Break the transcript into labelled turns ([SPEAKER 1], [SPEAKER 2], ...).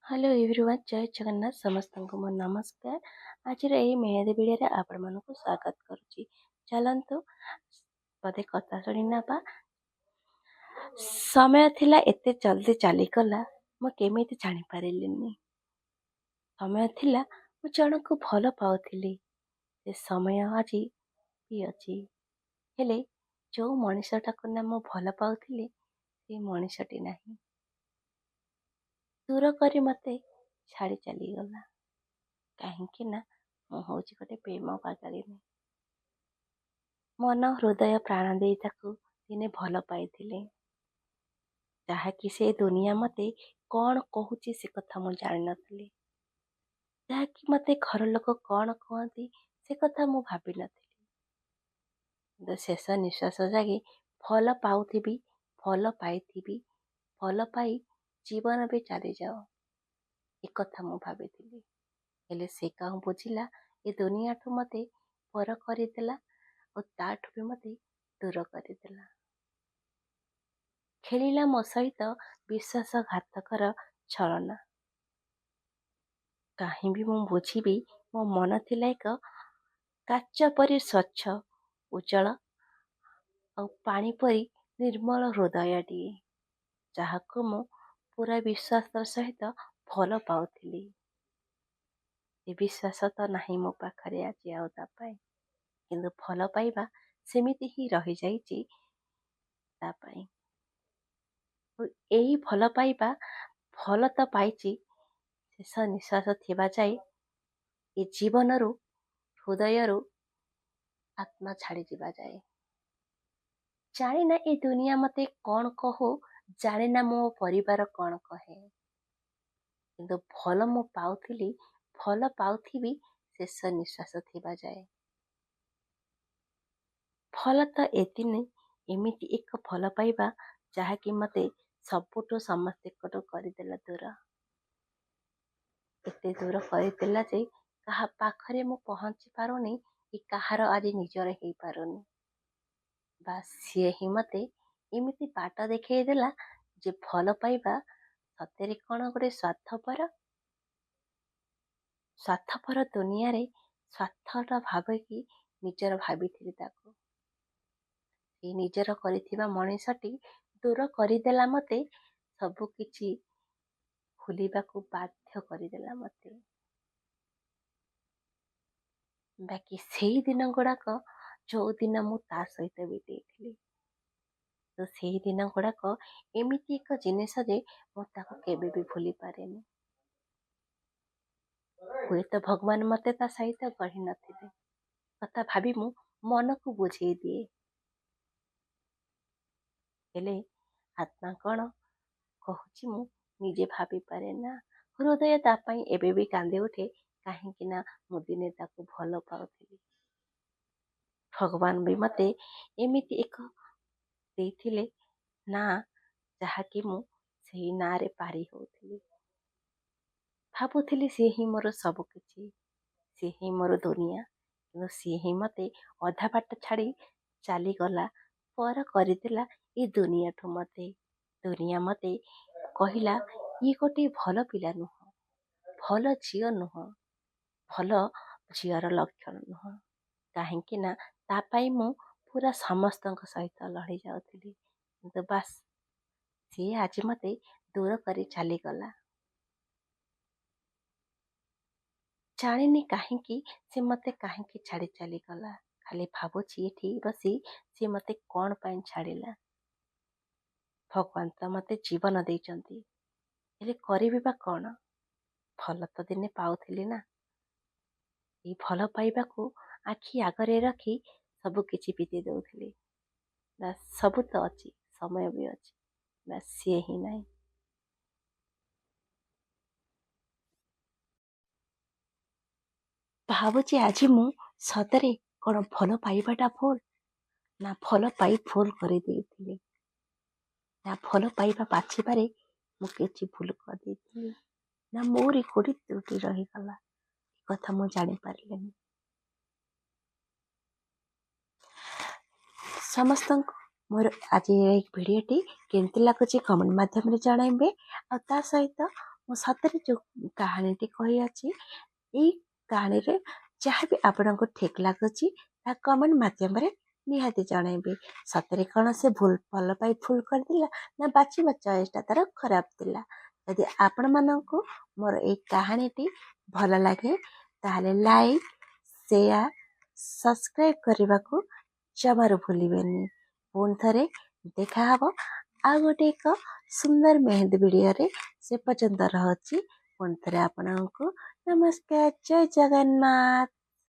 [SPEAKER 1] Hello everyone जय जगन्नाथ समस्त को मोर नमस्कार। आज मेहदी भिडियो आपण मान स्वागत करुच्ची। चलतु पदे कथा शुणी नवा। समय थिला एते जल्दी चलीगला मु केमिति जानी पारिलिनी। समय थिला मु जन को भल पाउथिली से समय आज भी अछि हेले जो मनीषटा को ना मु भल पाउथिली से मनीषटी नाही दूर करी मते छाड़ी चलीगला। कहीं ना मु हूँ गोटे प्रेम पागलिनी। मन हृदय प्राण दे ताकू दिने भल पाइथिले जहाँकि से दुनिया मते कौन कहूची से कथा मु जान नथली। जहाँकि मते घर लोक कौन कहती से कथा मु भाभी नथली। शेष निश्वास जागे भल पाउथिबी भल पाइथिबी भल पाई जीवन भी चली जाओ एक कथा मु भाभी। हेले से कहूँ बुझिला ए दुनिया ठू मते पर करदेला और ताठू भी मते दूर करदेला। खेलिला मो सहित विश्वासघातकर छलना। कहीं भी मु बुझी मो मन थिला एक काच परी स्वच्छ उज्जवल और पानी परी निर्मल हृदयटीए जहाको मु पूरा विश्वास सहित भल पाउथिली। ए विश्वास तो नहीं मो पाखरे आज आउ तापाई किंतु भल पाइबा सेमिति ही रही जाइछि तापाई। यही भल पाइबा भल तो पाइछि शेष निश्वास थिबा जाए ए जीवन रु हृदय रु आत्मा छाड़ी जीवा जाए। जाने ना ए दुनिया मते कौन कहो जाने ना मो परिवार कौन कहे किंतु भल मु पाउथिली भल पाउथिबी शेष निश्वास थिबा जाए। भल तो एदिन एमिति एक भल पाइबा जहाँकि मते सबुठु समस्ते करदेला दूर एते दूर करदेला जे कहा पाखरे मु पहुँची पारुनी कि कहार आज निजर हो पारुनी। बास सी ही मते एमिति बाट देखई देला जे भल पाइबा सतेरे कौन गोटे स्वार्थपर दुनिया रे स्वार्थटा भाविकी निजर भाभी ताको निजर करिथिबा मनीषटी दूर करदेला मते सबु किछि भूलिबाकू बाध्य करदेला मते। बाकी सेई दिन गुड़ाक जो दिन मु ता सहित बितेइथिली तो सेई दिन गुड़ाक एमिति एक जिनिस जे मु ताको केबे भी भूली पारेनी। हुए तो भगवान मते ता सहित गढ़ी नथिले कथा भाभी मु मन को बुझे दिए हेले आत्मा कौन कहूची मु निजे भाभी पारे ना। हृदय तापाई एबे भी कांदे उठे कहीं मु दिने ताको भल पाउथिली। भगवान भी मते एमिति एक देथिले ना जहाँकि मु सेही ना रे पारी होउथिली। भाबुथिली सी ही मोर सब किछि सी ही मोर दुनिया किंतु सी ही मते अधा बाट छाड़ी चली गला पर करदेला ए दुनिया ठू मते। दुनिया मते कहिला ये गोटे भल पिला नुह भल झील नुह भल झीर लक्षण नुह कहीं ना तापाई मु पूरा समस्त सहित लड़ी जाऊली किंतु बास सी आज मते दूर करी चली गला। जानिनी कहीं से मते कहीं छाड़ी चली गला खाली भावुची ये बसी सी मते कौन पाई छाड़िला। भगवान तो मते जीवन देइचंती हेले करिबी बा कौन भल तो दिने पाउथिली ना। ये भल पाइबाकू आखि आगरे रखी सब किछि बीते दउथिली। सब तो अच्छी समय भी अच्छी बस सी ही नहीं। भावुची आज मु सतरे कौन भल पाइबाटा भूल ना भल पाई भूल कर देइथिली ना भल पाइबा बाछिबारे मु किछि भूल कर देइथिली ना मोरी कोडी त्रुटि रही गला कथा मु जानि पारिलेनी। समस्त मोर आज एक भिडियोटी केमती लगुच कमेंट माध्यम रे जणाइबे आ ता सहित ମୁଁ ସତରେ ଯେଉଁ କାହାଣୀଟି କହିଅଛି ଏଇ କାହାଣୀରେ ଯାହା ବି ଆପଣଙ୍କୁ ଠିକ୍ ଲାଗୁଛି ତାହା କମେଣ୍ଟ ମାଧ୍ୟମରେ ନିହାତି ଜଣାଇବେ। ସତରେ କ'ଣ ସେ ଭଲ ପାଇ ଭୁଲ କରିଥିଲା ନା ବାଛିବା ଚଏସ୍ଟା ତାର ଖରାପ ଥିଲା। ଯଦି ଆପଣମାନଙ୍କୁ ମୋର ଏଇ କାହାଣୀଟି ଭଲ ଲାଗେ ତାହେଲେ ଲାଇକ୍, ସେୟାର, ସବସ୍କ୍ରାଇବ୍ କରିବାକୁ ଜମାରୁ ଭୁଲିବେନି। ପୁଣି ଥରେ ଦେଖାହବ ଆଉ ଗୋଟେ ଏକ ସୁନ୍ଦର ମେହେନ୍ଦି ଭିଡ଼ିଓରେ। ସେ ପର୍ଯ୍ୟନ୍ତ ରହୁଛି। ପୁଣି ଥରେ ଆପଣଙ୍କୁ ନମସ୍କାର। ଜୟ ଜଗନ୍ନାଥ।